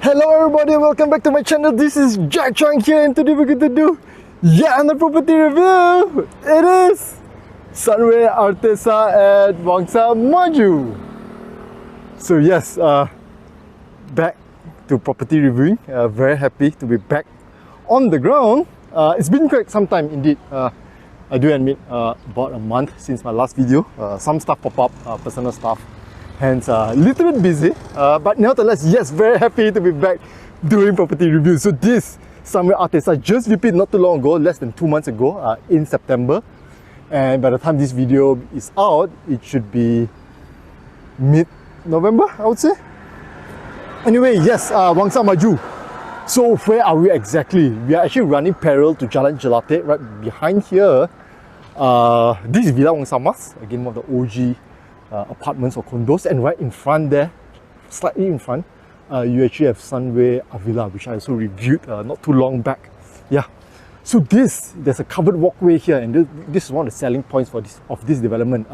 Hello everybody, welcome back to my channel. This is Jack Chang here, and today we're going to do yet another property review. It is Sunway Artessa at Wangsa Maju. So yes, back to property reviewing. Very happy to be back on the ground. It's been quite some time indeed. I do admit, about a month since my last video. Some stuff pop up, personal stuff. Hence, a little bit busy, but nevertheless, yes, very happy to be back doing property reviews. So this Sunway Artessa just repeated not too long ago, less than 2 months ago, in September. And by the time this video is out, it should be mid-November, I would say. Anyway, yes, Wangsa Maju. So where are we exactly? We are actually running parallel to Jalan Jelate, right behind here. This is Villa Wangsa Mas, again one of the OG apartments or condos, and right in front there, slightly in front, you actually have Sunway Avila, which I also reviewed not too long back. Yeah, so there's a covered walkway here, and this is one of the selling points for this development.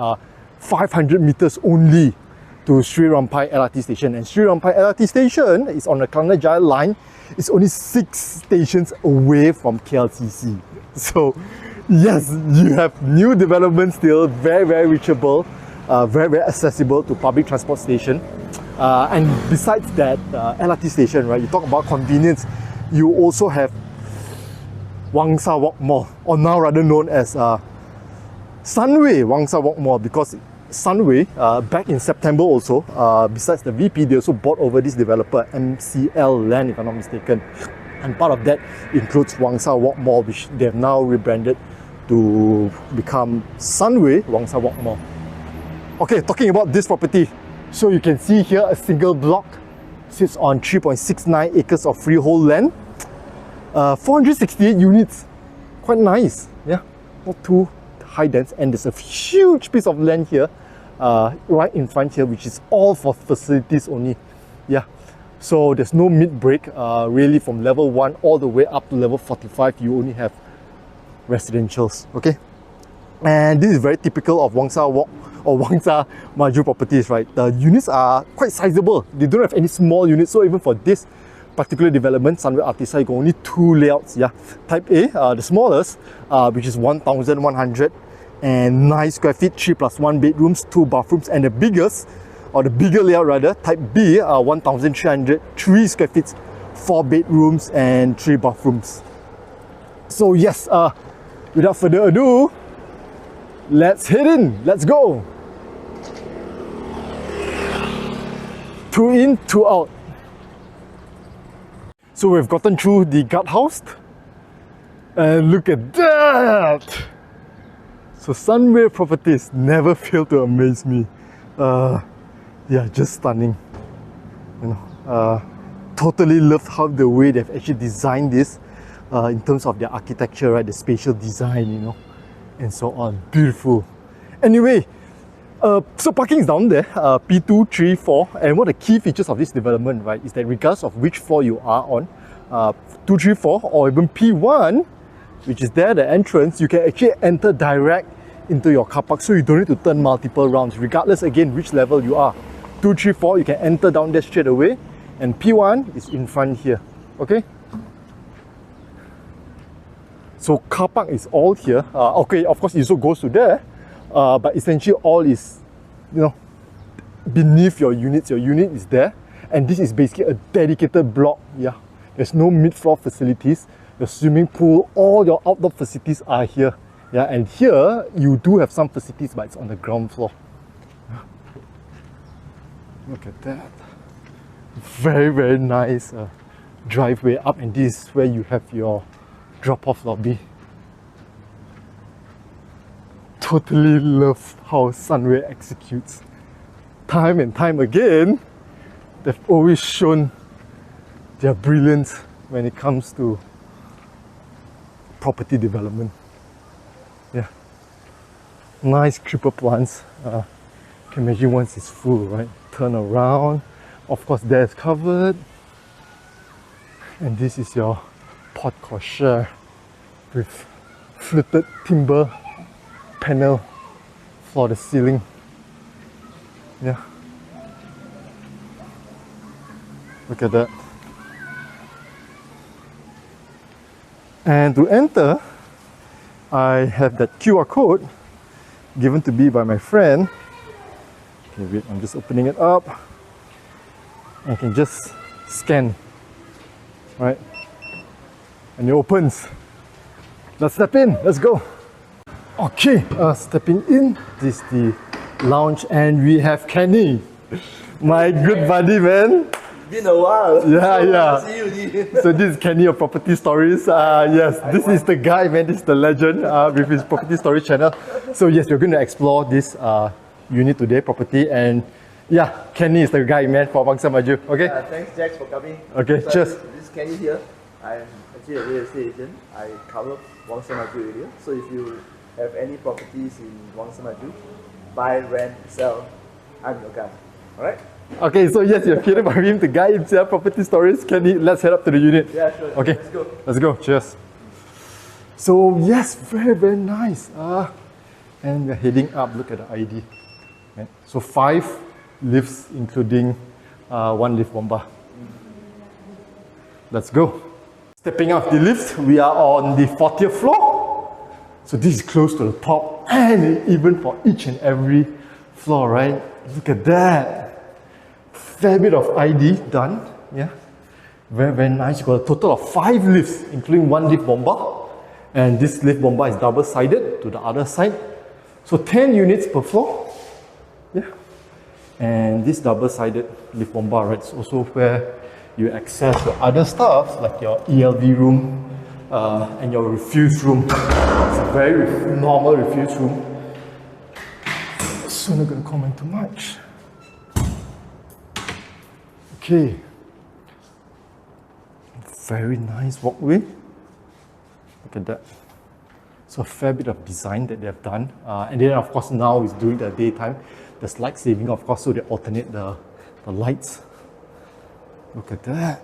500 meters only to Sri Rampai LRT station, and Sri Rampai LRT station is on the Kelana Jaya line. It's only 6 stations away from KLCC. So yes, you have new development still, very, very reachable. Very, very accessible to public transport station. And besides that LRT station, right, you talk about convenience, you also have Wangsa Walk Mall, or now rather known as Sunway Wangsa Walk Mall, because Sunway, back in September also, besides the VP, they also bought over this developer, MCL Land, if I'm not mistaken. And part of that includes Wangsa Walk Mall, which they have now rebranded to become Sunway Wangsa Walk Mall. Okay, talking about this property, so you can see here a single block sits on 3.69 acres of freehold land, 468 units, quite nice, yeah, not too high dense, and there's a huge piece of land here, right in front here, which is all for facilities only, yeah. So there's no mid-break, really from level 1 all the way up to level 45, you only have residentials, okay. And this is very typical of Wangsa Walk or Wangsa Maju properties, right? The units are quite sizable. They don't have any small units, so even for this particular development, Sunway Artessa, you got only 2 layouts. Yeah, Type A, the smallest, which is 1,109 square feet, 3+1 bedrooms, 2 bathrooms, and the biggest, or the bigger layout rather, Type B, 1,303 square feet, 4 bedrooms and 3 bathrooms. So yes, without further ado, let's head in. Let's go. 2 in, 2 out. So we've gotten through the guardhouse, and look at that. So Sunway properties never fail to amaze me. Yeah, just stunning. You know, totally love how the way they've actually designed this in terms of their architecture, right? The spatial design, you know, and so on. Beautiful. Anyway, so parking is down there, P2, 3, 4, and one of the key features of this development, right, is that regardless of which floor you are on, 2, 3, 4, or even P1, which is there, the entrance, you can actually enter direct into your car park, so you don't need to turn multiple rounds, regardless again which level you are. 2, 3, 4, you can enter down there straight away, and P1 is in front here, okay? So car park is all here. Okay, of course it also goes to there, but essentially all is, you know, beneath your units. Your unit is there, and this is basically a dedicated block. Yeah, there's no mid-floor facilities. Your swimming pool, all your outdoor facilities are here. Yeah, and here you do have some facilities, but it's on the ground floor. Look at that. Very, very nice driveway up, and this is where you have your drop-off lobby. Totally love how Sunway executes. Time and time again, they've always shown their brilliance when it comes to property development. Yeah, nice creeper plants. You can imagine once it's full, right? Turn around. Of course, there's covered, and this is your porte cochere with fluted timber panel for the ceiling. Yeah, look at that. And to enter, I have that QR code given to me by my friend. Okay, wait, I'm just opening it up. I can just scan, right? And it opens. Let's step in, let's go. Okay, stepping in, this is the lounge and we have Kenny, my good buddy, man. Been a while. Yeah. See you. So this is Kenny of Property Stories. Yes, this is the guy, man, this is the legend with his Property Stories channel. So yes, we're going to explore this unit today, property, and yeah, Kenny is the guy, man, for Wangsa Maju. Okay? Thanks, Jax, for coming. Okay, so cheers. This is Kenny here. I'm actually a real estate agent. I cover Wangsa Maju area. So if you have any properties in Wangsa Maju, buy, rent, sell, I'm your guy. Alright? Okay, so yes, you're hearing from him, the guy himself, Property Stories. Kenny, let's head up to the unit. Yeah, sure. Okay, let's go. Let's go. Cheers. So yes, very, very nice. And we're heading up. Look at the ID. Right? So 5 lifts, including 1 lift bomba. Let's go. Stepping out the lift, we are on the 40th floor. So this is close to the top, and even for each and every floor, right? Look at that. Fair bit of ID done. Yeah. Very, very nice. You got a total of 5 lifts, including 1 lift bomba. And this lift bomba is double-sided to the other side. So 10 units per floor. Yeah. And this double-sided lift bomba, right, is also where you access your other stuff, like your ELV room and your refuse room. It's a very normal refuse room. So I'm not going to comment too much. Okay. Very nice walkway. Look at that. So a fair bit of design that they have done. And then of course now is during the daytime. There's light saving, of course, so they alternate the lights. Look at that.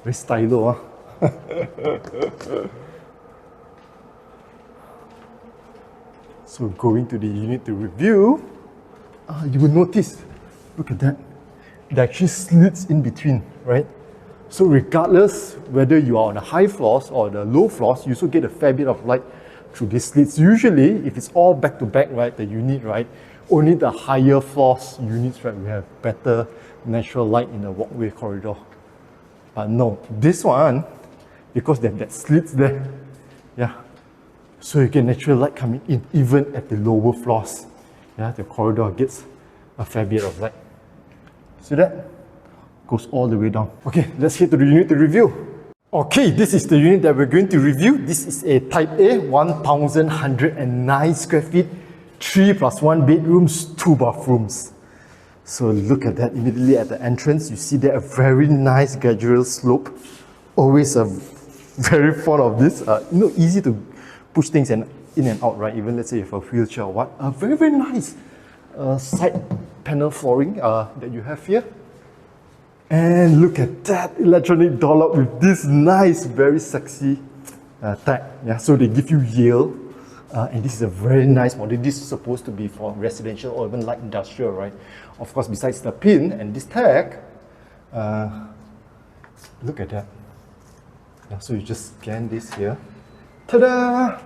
Very stylo, huh? So going to the unit to review, you will notice, look at that. There are actually slits in between, right? So regardless whether you are on the high floors or the low floors, you also get a fair bit of light through these slits. Usually, if it's all back to back, right, the unit, right, only the higher floors units, right, we have better natural light in the walkway corridor. But no, this one, because they have that slits there, yeah, so you get natural light coming in even at the lower floors. Yeah, the corridor gets a fair bit of light. See that? Goes all the way down. Okay, let's head to the unit to review. Okay, this is the unit that we're going to review. This is a Type A, 1,109 square feet, 3 + 1 bedrooms, 2 bathrooms. So look at that, immediately at the entrance, you see there a very nice gradual slope. Always very fond of this. Easy to push things in and out, right? Even let's say if a wheelchair or what. Very, very nice side panel flooring that you have here. And look at that electronic door lock with this nice, very sexy tag. Yeah, so they give you Yale. And this is a very nice model. This is supposed to be for residential or even light industrial, right? Of course, besides the pin and this tag, look at that. Yeah, so you just scan this here. Ta-da!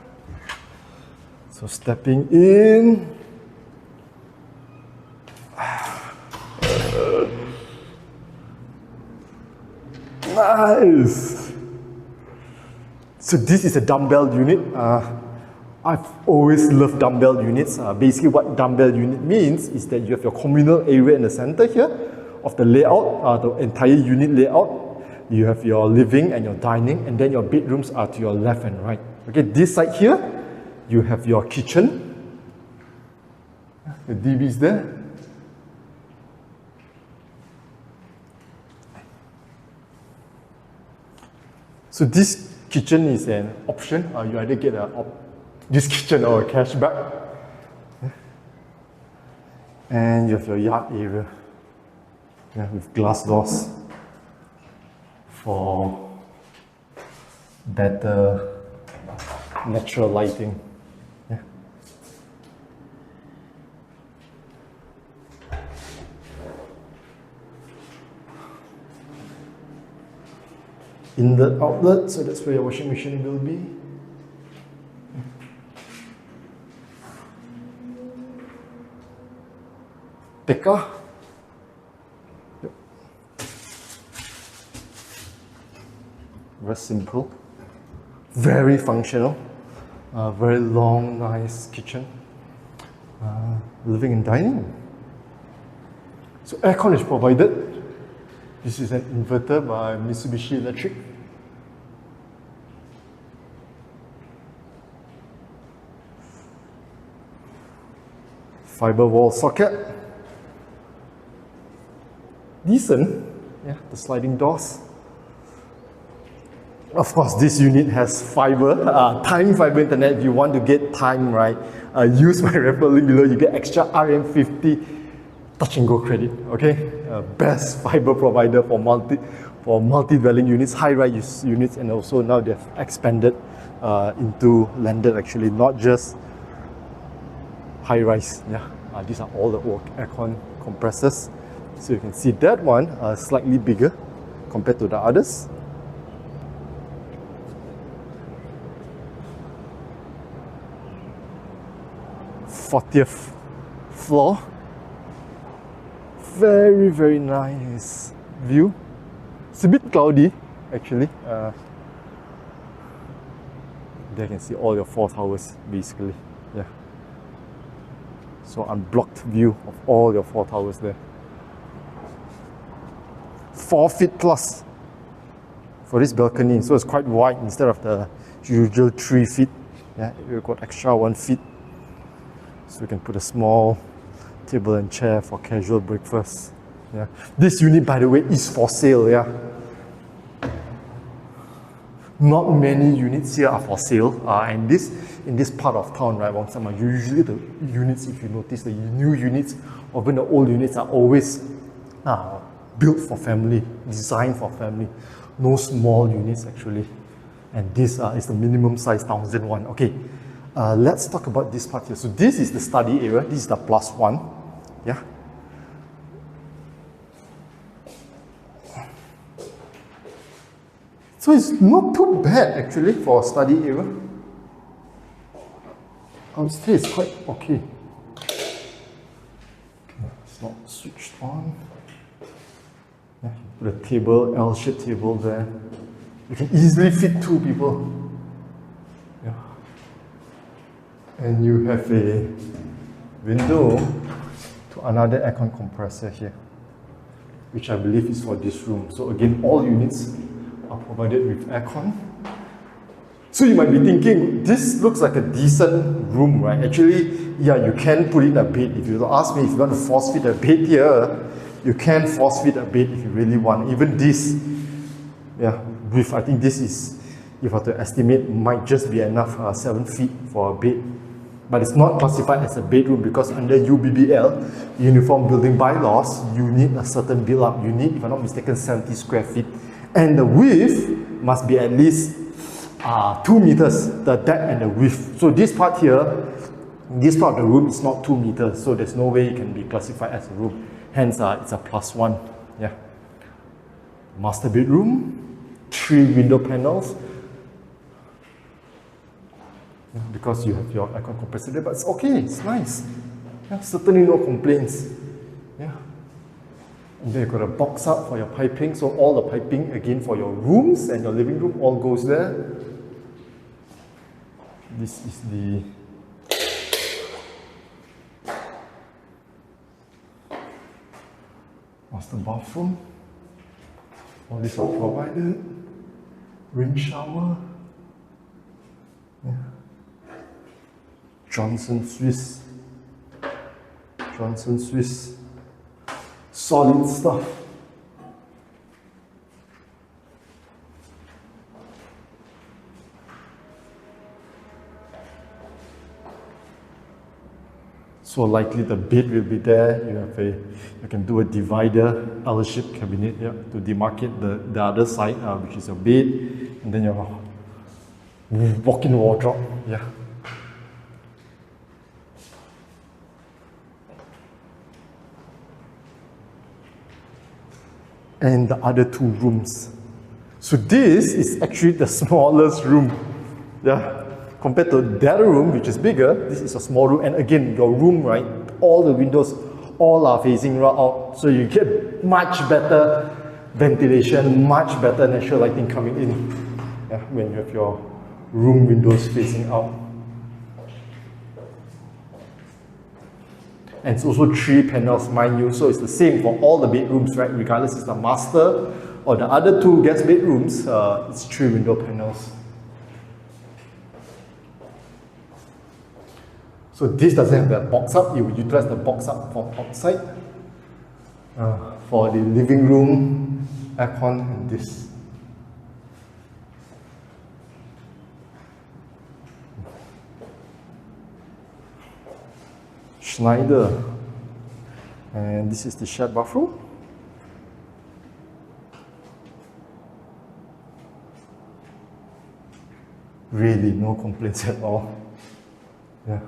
So stepping in. Nice! So this is a dumbbell unit. I've always loved dumbbell units. Basically what dumbbell unit means is that you have your communal area in the center here of the layout, the entire unit layout. You have your living and your dining, and then your bedrooms are to your left and right. Okay, this side here, you have your kitchen. The DB is there. So this kitchen is an option. You either get this kitchen or a cashback. And you have your yard area, yeah, with glass doors for better natural lighting. Yeah. in the outlet, so that's where your washing machine will be. Tekka. Yep. Very simple, very functional, very long, nice kitchen, living and dining. So aircon is provided. This is an inverter by Mitsubishi Electric. Fiber wall socket. Decent, yeah, the sliding doors. Of course, this unit has fiber, time fiber internet. If you want to get time, right, use my referral link below, you get extra RM50 touch and go credit, okay? Best fiber provider for multi-dwelling units, high-rise units, and also now they've expanded into landed actually, not just high-rise, yeah. These are all the aircon compressors. So you can see that one slightly bigger compared to the others. th floor. Very, very nice view. It's a bit cloudy actually. There you can see all your 4 towers basically. Yeah. So unblocked view of all your 4 towers there. 4 feet plus for this balcony, so it's quite wide instead of the usual 3 feet. Yeah, you've got extra 1 feet, so you can put a small table and chair for casual breakfast. Yeah, this unit, by the way, is for sale. Yeah, not many units here are for sale, and in this part of town, right, Wangsa Maju, usually the units, if you notice, the new units, or even the old units, are always built for family, designed for family. No small units actually. And this is the minimum size 1001. Okay, let's talk about this part here. So this is the study area. This is the +1. Yeah. So it's not too bad actually for a study area. I would say it's quite okay. It's not switched on. Yeah, put a table, L-shaped table there. You can easily fit 2 people. Yeah. And you have a window to another aircon compressor here, which I believe is for this room. So again, all units are provided with aircon. So you might be thinking, this looks like a decent room, right? Actually, yeah, you can put in a bed. If you ask me if you want to force fit a bed here, you can force fit a bed if you really want. Even this, yeah, I think this is, if I have to estimate, might just be enough 7 feet for a bed. But it's not classified as a bedroom because under UBBL, Uniform Building Bylaws, you need a certain build-up. You need, if I'm not mistaken, 70 square feet. And the width must be at least 2 meters, the depth and the width. So this part here, this part of the room is not 2 meters, so there's no way it can be classified as a room. Hence, it's a +1. Yeah. Master bedroom, 3 window panels. Yeah, because you have your aircon compressor there, but it's okay, it's nice. Yeah, certainly no complaints. Yeah. And then you've got a box up for your piping, so all the piping again for your rooms and your living room all goes there. This is the master bathroom. All these are provided. Rain shower. Yeah. Johnson Swiss. Solid stuff. So likely the bed will be there. You can do a divider, L-shaped cabinet, yeah, to demarcate the other side, which is your bed, and then your walk-in wardrobe. Yeah. And the other 2 rooms. So this is actually the smallest room. Yeah. Compared to the other room, which is bigger, this is a small room. And again, your room, right, all the windows, all are facing right out. So you get much better ventilation, much better natural lighting coming in. Yeah, when you have your room windows facing out. And it's also 3 panels, mind you, so it's the same for all the bedrooms, right? Regardless it's the master or the other 2 guest bedrooms, it's 3 window panels. So this doesn't have that box up, you will utilize the box up from outside for the living room, aircon, and this. Schneider, and this is the shared bathroom. Really, no complaints at all. Yeah.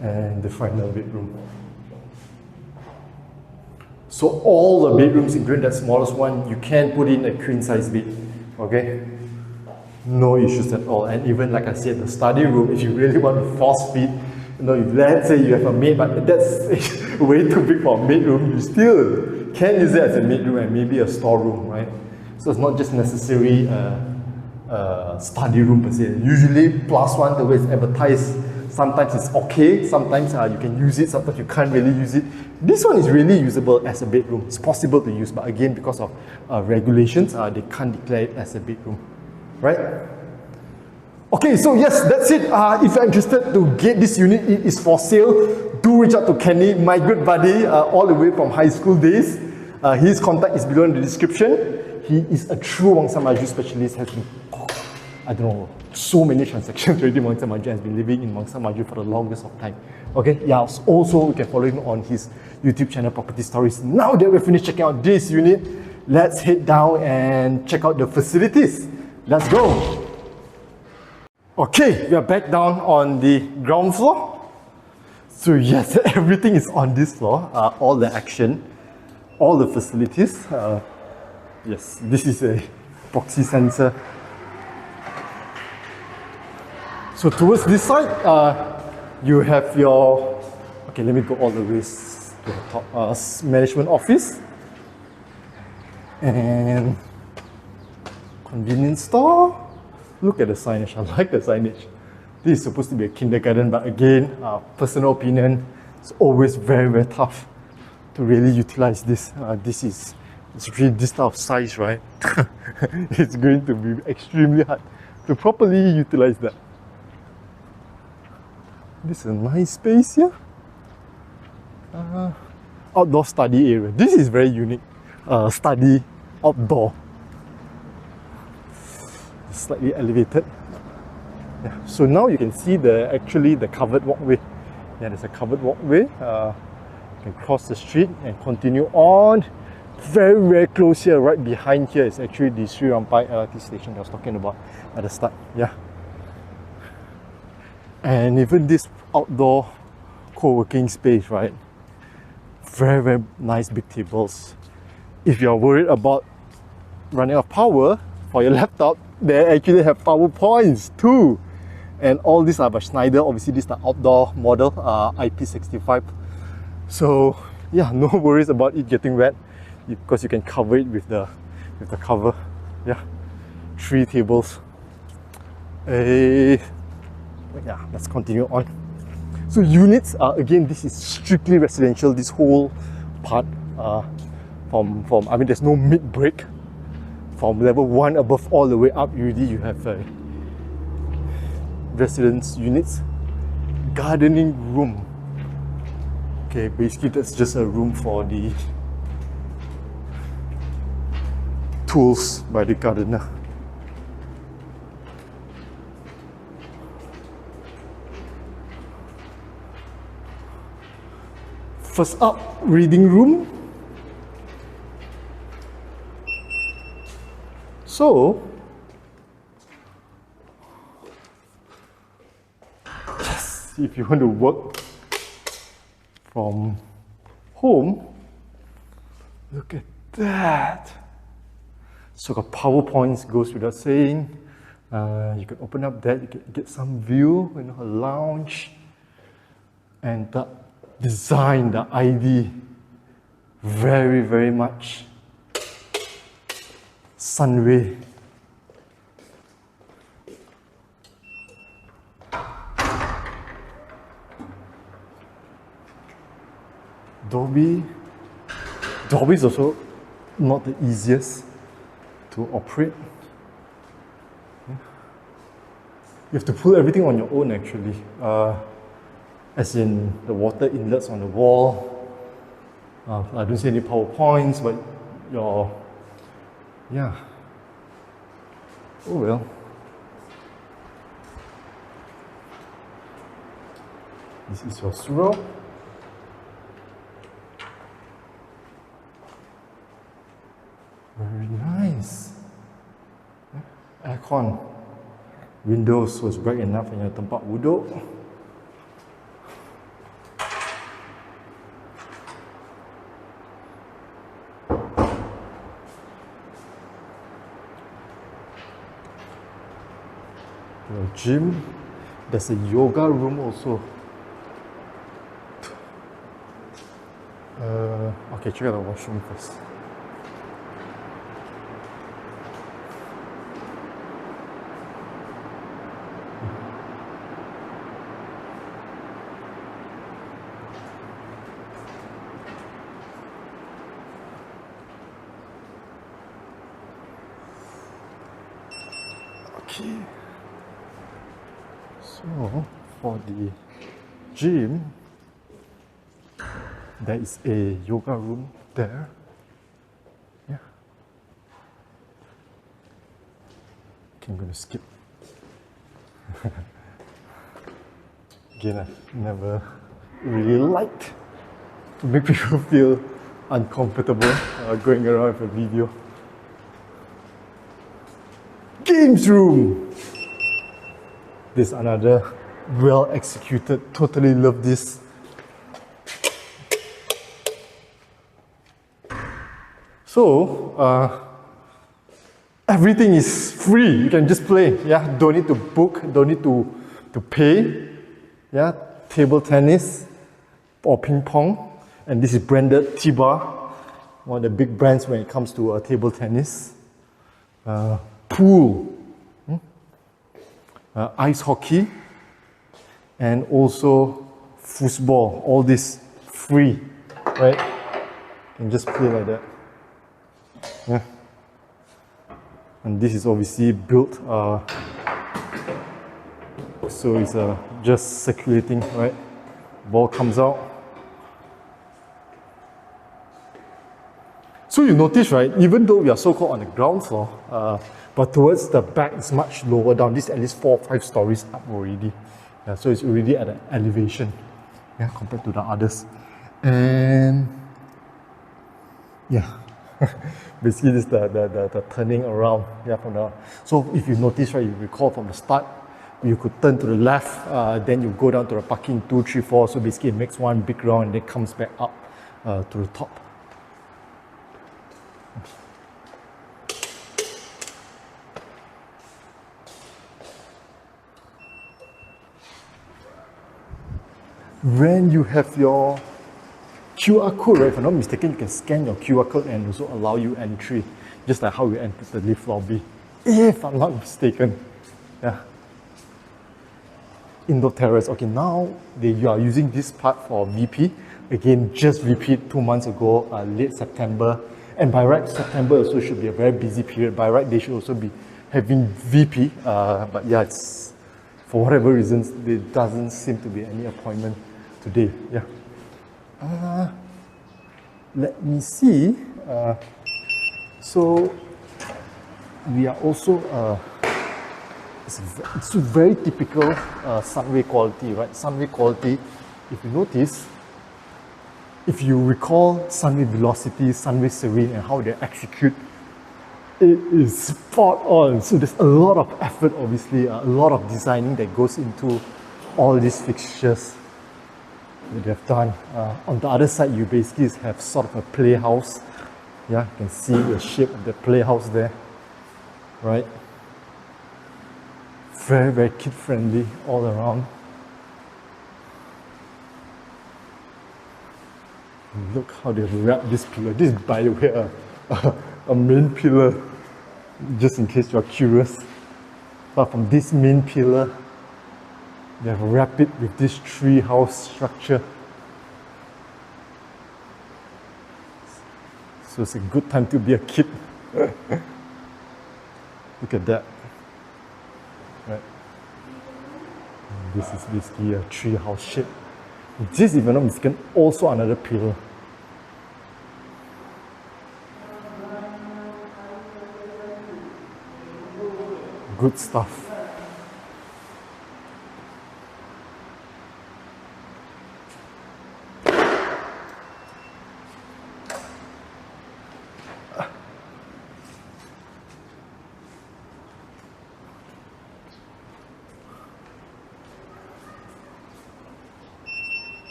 And the final bedroom. So all the bedrooms, including that smallest one, you can put in a queen size bed, okay? No issues at all. And even like I said, the study room, if you really want to force feed, you know, if let's say you have a maid, but that's way too big for a bedroom, you still can use it as a bedroom and maybe a storeroom, right? So it's not just necessarily a study room per se. Usually +1, the way it's advertised, sometimes it's okay, sometimes you can use it, sometimes you can't really use it. This one is really usable as a bedroom. It's possible to use, but again, because of regulations, they can't declare it as a bedroom, right? Okay, so yes, that's it. If you're interested to get this unit, it is for sale. Do reach out to Kenny, my good buddy, all the way from high school days. His contact is below in the description. He is a true Wangsa Maju specialist, has been, I don't know, so many transactions already. Wangsa Maju has been living in Wangsa Maju for the longest of time. Okay, yeah, also you can follow him on his YouTube channel, Property Stories. Now that we're finished checking out this unit, let's head down and check out the facilities. Let's go. Okay, we are back down on the ground floor. So yes, everything is on this floor, all the action, all the facilities. Yes, this is a proxy sensor. So towards this side, you have your, okay, let me go all the way to the top, management office. And convenience store. Look at the signage, I like the signage. This is supposed to be a kindergarten, but again, personal opinion, it's always very, very tough to really utilize this. It's really this type of size, right? It's going to be extremely hard to properly utilize that. This is a nice space here. Outdoor study area. This is very unique. Study outdoor. Slightly elevated. Yeah. So now you can see the covered walkway. Yeah, there's a covered walkway. You can cross the street and continue on. Very, very close here. Right behind here is actually the Sri Rampai LRT station I was talking about at the start. Yeah. And even this outdoor co-working space, right? Very, very nice big tables. If you're worried about running out of power for your laptop, they actually have power points too. And all these are by Schneider. Obviously, this is the outdoor model, IP65. So yeah, no worries about it getting wet because you can cover it with the cover. Yeah, 3 tables. Yeah, let's continue on. So units, again, this is strictly residential. This whole part, I mean, there's no mid-break. From level 1 above all the way up, usually you have residence units. Gardening room. Okay, basically that's just a room for the tools by the gardener. First up, reading room. So, see if you want to work from home, look at that. So got PowerPoints, goes without saying. You can open up that, you can get some view, you know, a lounge. And the design, the ID, very, very much Sunway. Dolby is also not the easiest to operate. You have to pull everything on your own actually. As in the water inlets on the wall. I don't see any PowerPoints, but yeah. Oh well. This is your straw. Very nice. Aircon. Windows was bright enough in your tempat duduk. Your gym. There's a yoga room also. Okay, check out the washroom first. Okay. So for the gym, there is a yoga room there. Yeah. Okay, I'm going to skip. Again, I've never really liked to make people feel uncomfortable going around with a video. Games room! This is another well executed, totally love this. So, everything is free, you can just play, yeah, don't need to book, don't need to pay, yeah, table tennis or ping pong, and this is branded T-Bar, one of the big brands when it comes to table tennis. Pool, ice hockey, and also foosball, all this free, right? You can just play like that. Yeah. And this is obviously built, so it's just circulating, right? Ball comes out. So you notice, right, even though we are so-called on the ground floor, but towards the back it's much lower down. This is at least 4 or 5 stories up already. Yeah, so it's already at an elevation, yeah, compared to the others. And yeah, basically this is the turning around. Yeah, from the, so if you notice, right, you recall from the start, you could turn to the left, then you go down to the parking 2, 3, 4. So basically it makes one big round and then comes back up to the top. When you have your QR code, right, if I'm not mistaken, you can scan your QR code and also allow you entry, just like how you entered the lift lobby, if I'm not mistaken. Yeah. Indoor terrace. Okay, now you are using this part for VP. Again, just repeat 2 months ago, late September. And by right, September also should be a very busy period. By right, they should also be having VP. But yeah, it's, for whatever reasons, there doesn't seem to be any appointment today. Yeah. Let me see. So we are also it's very typical Sunway quality, right? Sunway quality, if you notice, if you recall Sunway Velocity, Sunway Serene, and how they execute, it is spot on. So there's a lot of effort, obviously, a lot of designing that goes into all these fixtures that they've done. On the other side, you basically have sort of a playhouse. Yeah, you can see the shape of the playhouse there, right? Very, very kid friendly all around. Look how they've wrapped this pillar. This is, by the way, a main pillar, just in case you're curious. But from this main pillar, they've wrapped it with this tree house structure. So it's a good time to be a kid. Look at that. Right. This is basically a tree house shape. This, if I'm not mistaken, also another pillar. Good stuff.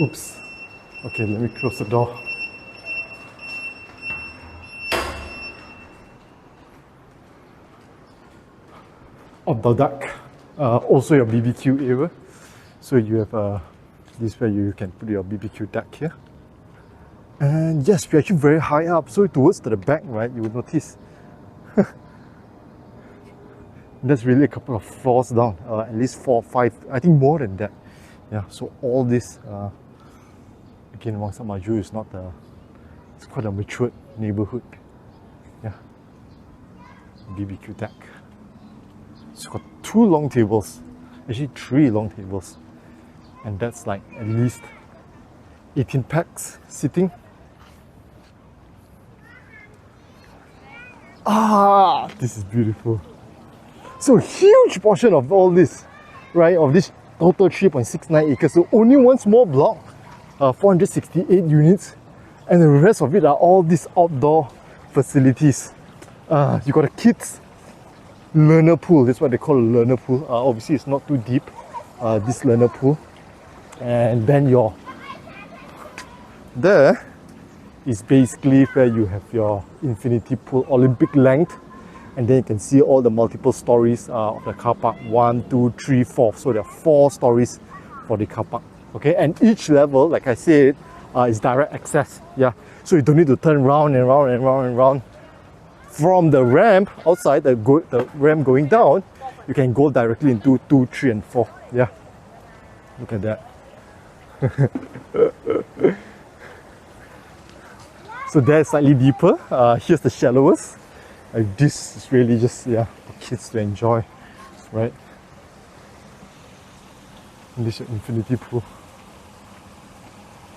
Oops. Okay, let me close the door. Of the deck, also your BBQ area. So you have this where you can put your BBQ deck here. And yes, we're actually very high up. So towards the back, right, you will notice there's really a couple of floors down, at least 4 or 5, I think more than that. Yeah, so all this, again, Wangsa Maju is not it's quite a matured neighborhood. Yeah, BBQ deck. It's got 2 long tables, actually 3 long tables, and that's like at least 18 packs sitting. Ah, this is beautiful. So huge portion of all this, right, of this total 3.69 acres, so only one small block, 468 units, and the rest of it are all these outdoor facilities. You got a kids learner pool, that's what they call a learner pool. Obviously it's not too deep, this learner pool. And then there is basically where you have your infinity pool, Olympic length. And then you can see all the multiple stories of the car park, 1, 2, 3, 4. So there are 4 stories for the car park. Okay, and each level, like I said, is direct access. Yeah, so you don't need to turn round and round and round and round. From the ramp outside, the ramp going down, you can go directly into 2, 3, and 4. Yeah, look at that. So that's slightly deeper. Here's the shallowest. This is really just, yeah, for kids to enjoy, right? And this is your infinity pool.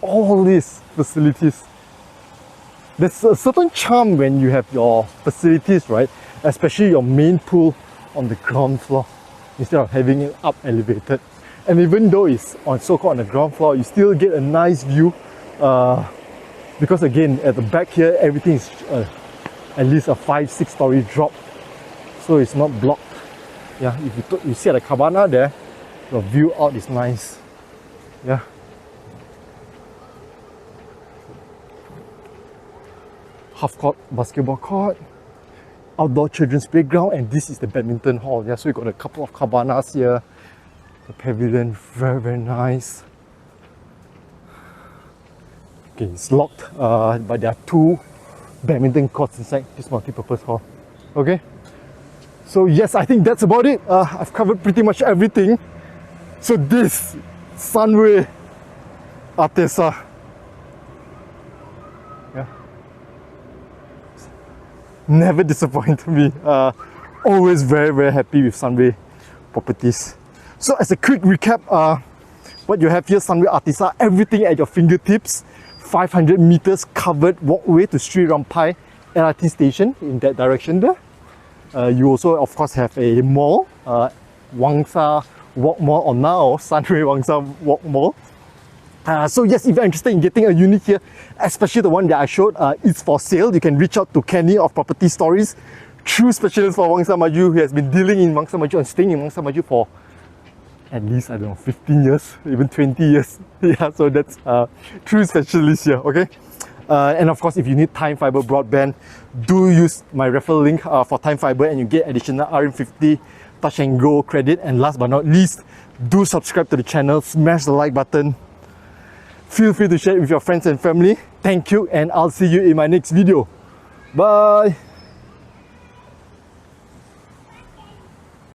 All these facilities. There's a certain charm when you have your facilities, right? Especially your main pool on the ground floor instead of having it up elevated. And even though it's on so-called on the ground floor, you still get a nice view because again, at the back here, everything is at least a 5-6 story drop, so it's not blocked. Yeah, if you see at the cabana there, the view out is nice. Yeah. Half court basketball court, outdoor children's playground, and this is the badminton hall. Yeah, so you got a couple of cabanas here. The pavilion, very, very nice. Okay, it's locked, but there are 2 badminton courts inside this multi-purpose hall. Okay, so yes, I think that's about it. I've covered pretty much everything. So this Sunway Artessa, yeah, never disappointed me. Always very, very happy with Sunway properties. So as a quick recap, what you have here, Sunway Artessa, everything at your fingertips. 500 meters covered walkway to Sri Rampai LRT station in that direction there. You also, of course, have a mall, Wangsa Walk Mall, or now Sunway Wangsa Walk Mall. So yes, if you're interested in getting a unit here, especially the one that I showed, it's for sale. You can reach out to Kenny of Property Stories, true specialist for Wangsa Maju, who has been dealing in Wangsa Maju and staying in Wangsa Maju for at least, I don't know, 15 years, even 20 years. Yeah, so that's true specialist here, okay? And of course, if you need time fiber broadband, do use my referral link for time fiber and you get additional RM50 touch and go credit. And last but not least, do subscribe to the channel, smash the like button. Feel free to share it with your friends and family. Thank you, and I'll see you in my next video. Bye!